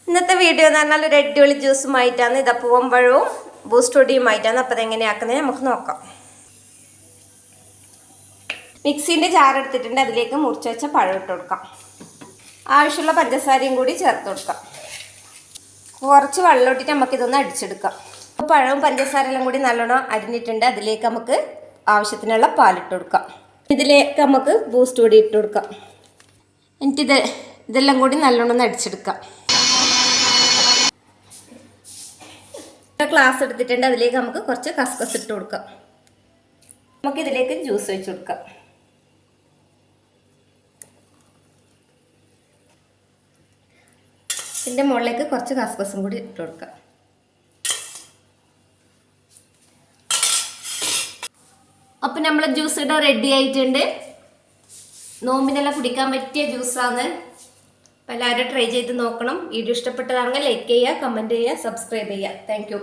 ഇന്നത്തെ വീഡിയോ എന്ന് പറഞ്ഞാൽ ഒരു അടിപൊളി ജ്യൂസുമായിട്ടാണ്. ഇതാ പൂവമ്പഴവും ബൂസ്റ്റ് പൊടിയുമായിട്ടാണ്. അപ്പോൾ അതെങ്ങനെയാക്കുന്നത് നമുക്ക് നോക്കാം. മിക്സിൻ്റെ ജാർ എടുത്തിട്ടുണ്ട്. അതിലേക്ക് മുറിച്ച് വെച്ച പഴം ഇട്ട് കൊടുക്കാം. ആവശ്യമുള്ള പഞ്ചസാരയും കൂടി ചേർത്ത് കൊടുക്കാം. കുറച്ച് വെള്ളം ഇട്ടിട്ട് നമുക്കിതൊന്ന് അടിച്ചെടുക്കാം. പഴവും പഞ്ചസാരയെല്ലാം കൂടി നല്ലോണം അരിഞ്ഞിട്ടുണ്ട്. അതിലേക്ക് നമുക്ക് ആവശ്യത്തിനുള്ള പാലിട്ട് കൊടുക്കാം. ഇതിലേക്ക് നമുക്ക് ബൂസ്റ്റ് പൊടി ഇട്ട് കൊടുക്കാം. എന്നിട്ട് ഇതെല്ലാം കൂടി നല്ലോണം ഒന്ന് അടിച്ചെടുക്കാം. ഗ്ലാസ് എടുത്തിട്ടുണ്ട്. അതിലേക്ക് നമുക്ക് കുറച്ച് കസ്കസ് ഇട്ട് കൊടുക്കാം. നമുക്കിതിലേക്ക് ജ്യൂസ് ഒഴിച്ച് കൊടുക്കാം. ഇതിൻ്റെ മുകളിലേക്ക് കുറച്ച് കസ്കസും കൂടി ഇട്ട് കൊടുക്കാം. അപ്പം നമ്മൾ ജ്യൂസ് ഇടാൻ റെഡി ആയിട്ടുണ്ട്. നോമ്പിനെല്ലാം കുടിക്കാൻ പറ്റിയ ജ്യൂസാണ്. അപ്പോൾ എല്ലാവരും ട്രൈ ചെയ്ത് നോക്കണം. വീഡിയോ ഇഷ്ടപ്പെട്ടതാണെങ്കിൽ ലൈക്ക് ചെയ്യുക, കമൻറ്റ് ചെയ്യുക, സബ്സ്ക്രൈബ് ചെയ്യുക. Thank you.